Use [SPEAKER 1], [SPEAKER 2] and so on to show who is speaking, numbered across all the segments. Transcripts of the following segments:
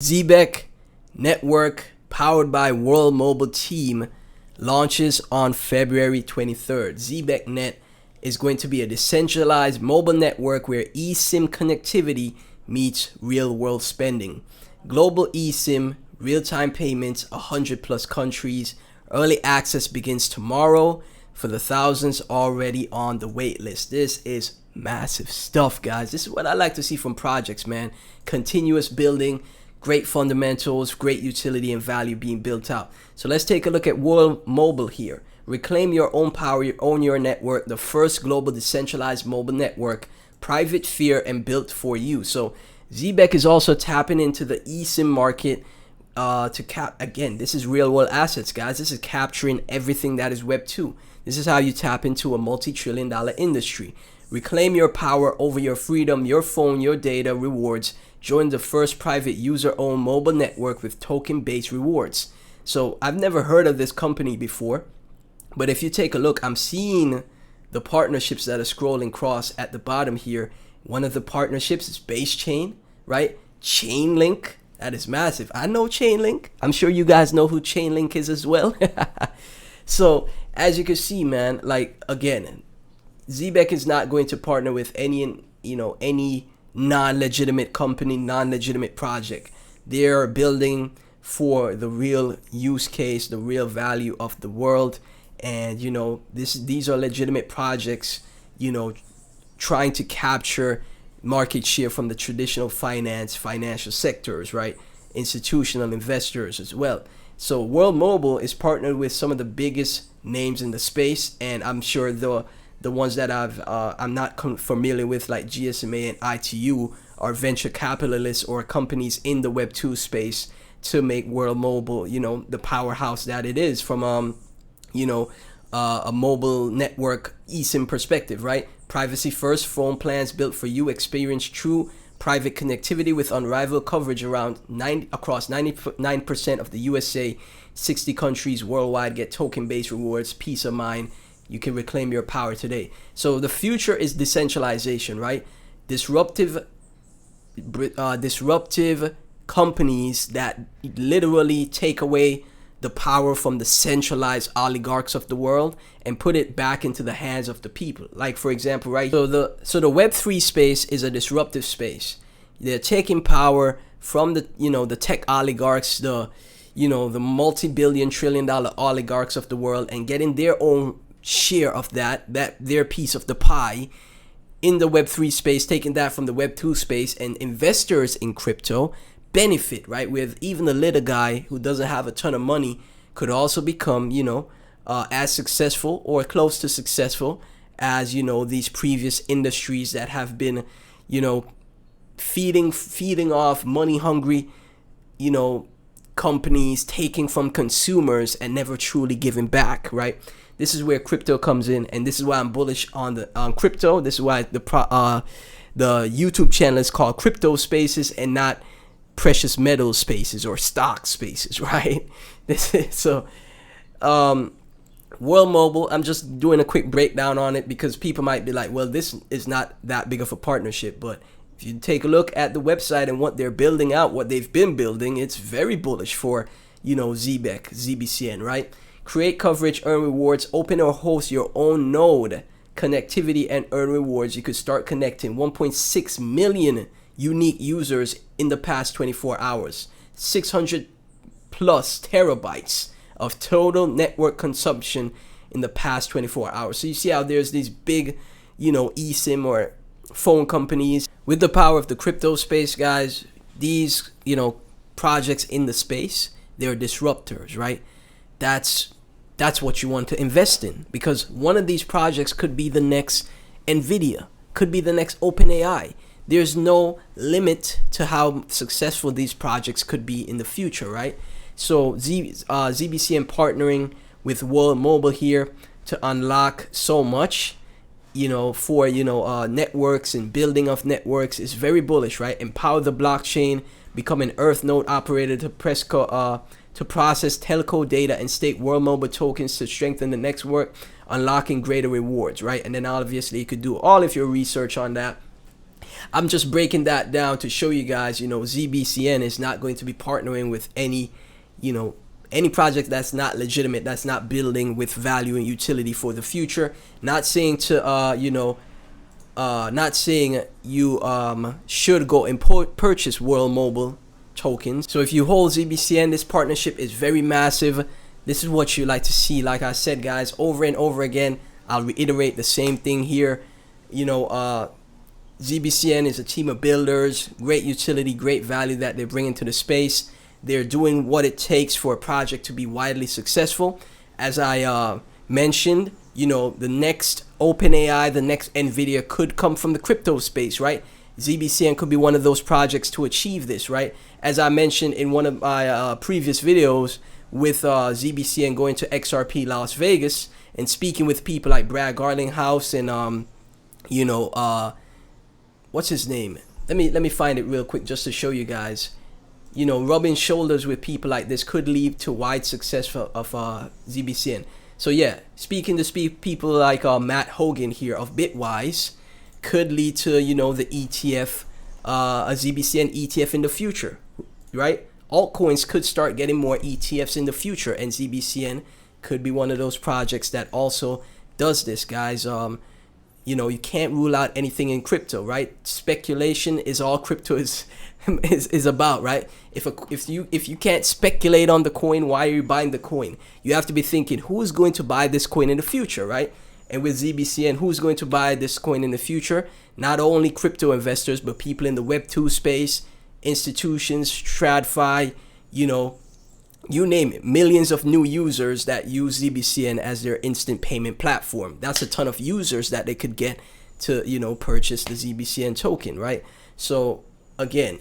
[SPEAKER 1] ZBEC network powered by World Mobile Team launches on February 23rd. ZebecNet is going to be a decentralized mobile network where eSIM connectivity meets real-world spending. Global eSIM, real-time payments, 100 plus countries. Early access begins tomorrow for the thousands already on the wait list. This is massive stuff, guys. This is what I like to see from projects, man. Continuous building, great fundamentals, great utility and value being built out. So let's take a look at World Mobile here. Reclaim your own power, own your network, the first global decentralized mobile network, private, fair, and built for you. So ZBEC is also tapping into the eSIM market again, this is real world assets, guys. This is capturing everything that is Web 2. This is how you tap into a multi-trillion-dollar industry. Reclaim your power over your freedom, your phone, your data, rewards. Join the first private user-owned mobile network with token-based rewards. So I've never heard of this company before, but if you take a look, I'm seeing the partnerships that are scrolling across at the bottom here. One of the partnerships is Base Chain, right? Chainlink, that is massive. I know Chainlink. I'm sure you guys know who Chainlink is as well. So as you can see, man, like again, ZBEC is not going to partner with any non-legitimate company, non-legitimate project. They're building for the real use case, the real value of the world. And these are legitimate projects, trying to capture market share from the traditional financial sectors, right? Institutional investors as well. So World Mobile is partnered with some of the biggest names in the space, and I'm sure the ones that I'm not familiar with, like GSMA and ITU, are venture capitalists or companies in the Web 2 space to make World Mobile, the powerhouse that it is from a mobile network eSIM perspective, right? Privacy first, phone plans built for you, experience true private connectivity with unrivaled coverage across 99% of the USA, 60 countries worldwide. Get token-based rewards, peace of mind. You can reclaim your power today. So the future is decentralization, right? Disruptive companies that literally take away the power from the centralized oligarchs of the world and put it back into the hands of the people. Like, for example, right? So the Web3 space is a disruptive space. They're taking power from the tech oligarchs, the multi-billion trillion-dollar oligarchs of the world, and getting their own share of their piece of the pie in the Web3 space, taking that from the Web2 space, and investors in crypto benefit, right? With even a little guy who doesn't have a ton of money could also become, as successful or close to successful as, these previous industries that have been, feeding off money hungry, companies, taking from consumers and never truly giving back, right? This is where crypto comes in, and this is why I'm bullish on crypto. This is why the YouTube channel is called Crypto Spaces and not precious metal spaces or stock spaces, right? World Mobile, I'm just doing a quick breakdown on it because people might be like, well, this is not that big of a partnership. But if you take a look at the website and what they're building out, what they've been building, it's very bullish for, ZBCN, right? Create coverage, earn rewards, open or host your own node, connectivity, and earn rewards. You could start connecting 1.6 million unique users in the past 24 hours, 600 plus terabytes of total network consumption in the past 24 hours. So you see how there's these big, eSIM or phone companies with the power of the crypto space, guys. These, projects in the space, they're disruptors, right? That's what you want to invest in, because one of these projects could be the next NVIDIA, could be the next OpenAI. There's no limit to how successful these projects could be in the future, right? So ZBCN partnering with World Mobile here to unlock so much, for networks and building of networks is very bullish, right? Empower the blockchain, become an Earth node operator to process telco data and stake World Mobile tokens to strengthen the network, unlocking greater rewards, right? And then obviously you could do all of your research on that. I'm just breaking that down to show you guys, ZBCN is not going to be partnering with any, any project that's not legitimate, that's not building with value and utility for the future. Not saying to, not saying you should go and purchase World Mobile tokens. So if you hold ZBCN, this partnership is very massive. This is what you like to see. Like I said, guys, over and over again, I'll reiterate the same thing here. ZBCN is a team of builders, great utility, great value that they're bringing to the space. They're doing what it takes for a project to be widely successful. As I mentioned, the next OpenAI, the next NVIDIA could come from the crypto space, right? ZBCN could be one of those projects to achieve this, right? As I mentioned in one of my previous videos with ZBCN going to XRP Las Vegas and speaking with people like Brad Garlinghouse and, what's his name? Let me find it real quick just to show you guys. Rubbing shoulders with people like this could lead to wide success of ZBCN. So yeah, speaking to people like Matt Hogan here of Bitwise could lead to, the ETF, a ZBCN ETF in the future, right? Altcoins could start getting more ETFs in the future, and ZBCN could be one of those projects that also does this, guys. You can't rule out anything in crypto, right? Speculation is all crypto is about, right? If you can't speculate on the coin, why are you buying the coin? You have to be thinking, who's going to buy this coin in the future, right? And with ZBCN, who's going to buy this coin in the future? Not only crypto investors, but people in the Web2 space, institutions, TradFi, you name it, millions of new users that use ZBCN as their instant payment platform. That's a ton of users that they could get to, purchase the ZBCN token, right? So again,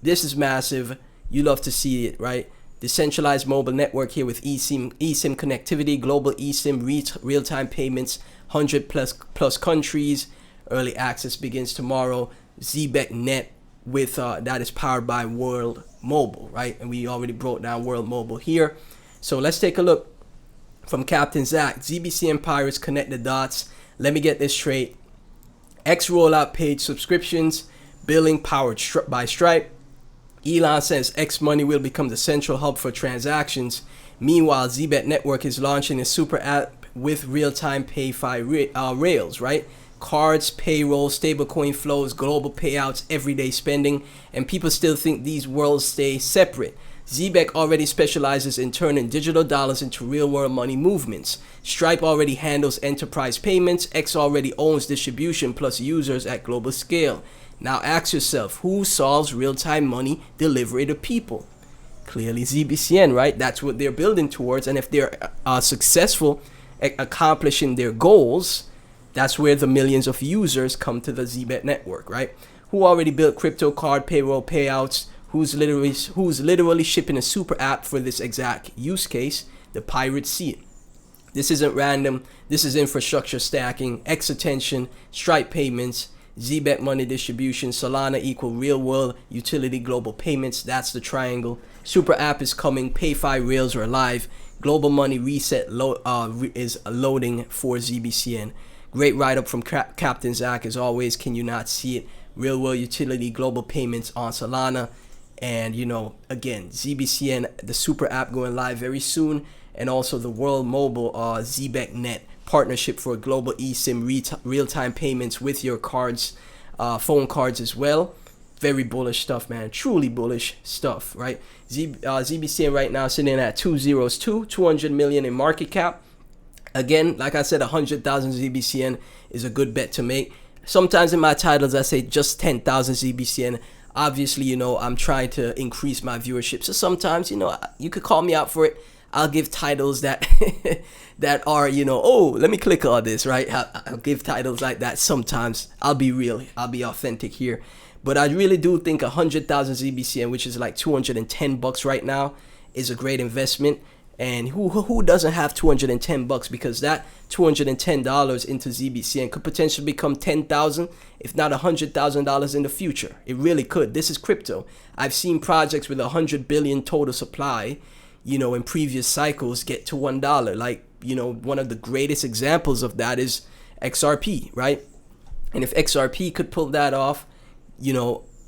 [SPEAKER 1] this is massive. You love to see it, right? Decentralized mobile network here with eSIM connectivity, global eSIM, real-time payments, 100 plus countries. Early access begins tomorrow. ZebecNet with that is powered by World Mobile, right? And we already broke down World Mobile here. So let's take a look from Captain Zach. ZBCN Pirates connect the dots. Let me get this straight. X rollout paid subscriptions, billing powered by Stripe. Elon says X Money will become the central hub for transactions. Meanwhile, Zebet Network is launching a super app with real-time pay-fi rails, right? Cards, payroll, stablecoin flows, global payouts, everyday spending, and people still think these worlds stay separate. Zebec already specializes in turning digital dollars into real-world money movements. Stripe already handles enterprise payments. X already owns distribution plus users at global scale. Now ask yourself, who solves real-time money delivery to people? Clearly ZBCN, right? That's what they're building towards, and if they're successful at accomplishing their goals, that's where the millions of users come to the Zebet network, right? Who already built crypto card payroll payouts? Who's literally shipping a super app for this exact use case? The pirates see it. This isn't random. This is infrastructure stacking, X attention, Stripe payments, Zebet money distribution, Solana equal real world utility global payments. That's the triangle. Super app is coming. PayFi rails are live. Global money reset is loading for ZBCN. Great write-up from Captain Zach as always. Can you not see it? Real world utility global payments on Solana. And again, ZBCN, the super app going live very soon. And also the World Mobile ZebecNet partnership for global eSIM real-time payments with your cards, phone cards as well. Very bullish stuff, man. Truly bullish stuff, right? ZBCN right now sitting at 200 million in market cap. Again, like I said, 100,000 ZBCN is a good bet to make. Sometimes in my titles, I say just 10,000 ZBCN. Obviously, I'm trying to increase my viewership. So sometimes, you could call me out for it. I'll give titles that that are, oh, let me click on this, right? I'll give titles like that sometimes. I'll be real. I'll be authentic here. But I really do think 100,000 ZBCN, which is like $210 right now, is a great investment. And who doesn't have $210? Because that $210 into ZBCN could potentially become 10,000, if not $100,000 in the future. It really could. This is crypto. I've seen projects with 100 billion total supply, in previous cycles get to $1. Like, one of the greatest examples of that is XRP, right? And if XRP could pull that off,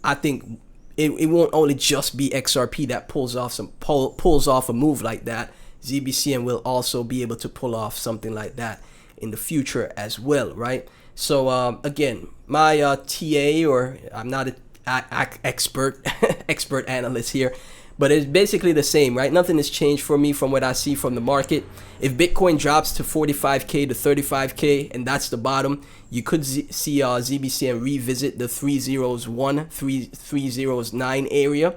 [SPEAKER 1] I think it won't only just be XRP that pulls off a move like that. ZBCN will also be able to pull off something like that in the future as well, right? So again, my TA, or I'm not an expert analyst here, but it's basically the same, right? Nothing has changed for me from what I see from the market. If Bitcoin drops to 45K to 35K, and that's the bottom, you could see ZBCN revisit the 309 area,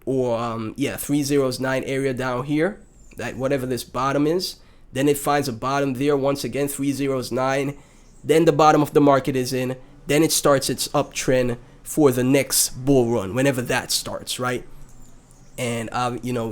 [SPEAKER 1] or 309 area down here, that whatever this bottom is. Then it finds a bottom there once again, 309. Then the bottom of the market is in. Then it starts its uptrend for the next bull run, whenever that starts, right? And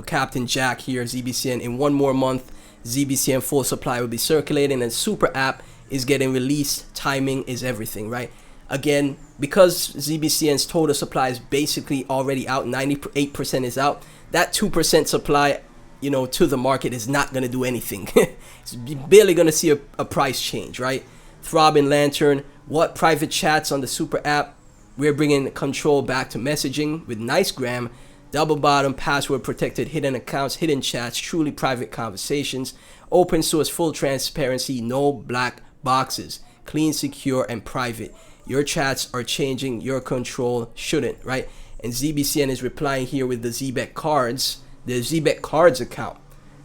[SPEAKER 1] Captain Jack here, ZBCN, in 1 more month, ZBCN full supply will be circulating, and super app is getting released. Timing is everything, right? Again, because ZBCN's total supply is basically already out, 98% is out, that 2% supply, to the market is not going to do anything. It's barely going to see a price change, right? Throbbing Lantern, what private chats on the super app? We're bringing control back to messaging with NiceGram. Double bottom, password protected, hidden accounts, hidden chats, truly private conversations, open source, full transparency, no black boxes, clean, secure, and private. Your chats are changing, your control shouldn't, right? And ZBCN is replying here with the Zebec cards, the Zebec cards account.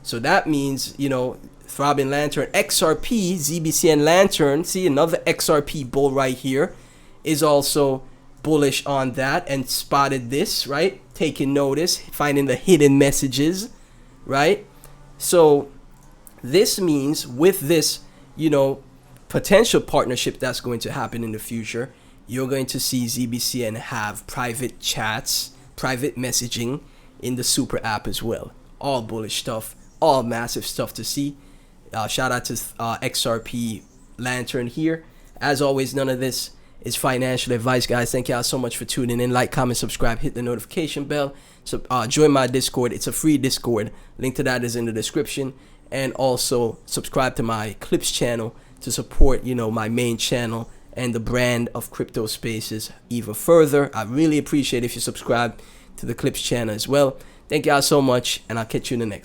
[SPEAKER 1] So that means, Throbbing Lantern, XRP, ZBCN Lantern, see another XRP bull right here, is also bullish on that and spotted this, right? Taking notice, finding the hidden messages, right? So this means with this, potential partnership that's going to happen in the future, you're going to see ZBCN have private chats, private messaging in the super app as well. All bullish stuff, all massive stuff to see. Shout out to XRP Lantern here. As always, none of this is financial advice, guys. Thank y'all so much for tuning in. Like, comment, subscribe, hit the notification bell. So join my Discord. It's a free Discord. Link to that is in the description. And also subscribe to my Clips channel to support, my main channel and the brand of Crypto Spaces even further. I really appreciate if you subscribe to the Clips channel as well. Thank y'all so much, and I'll catch you in the next one.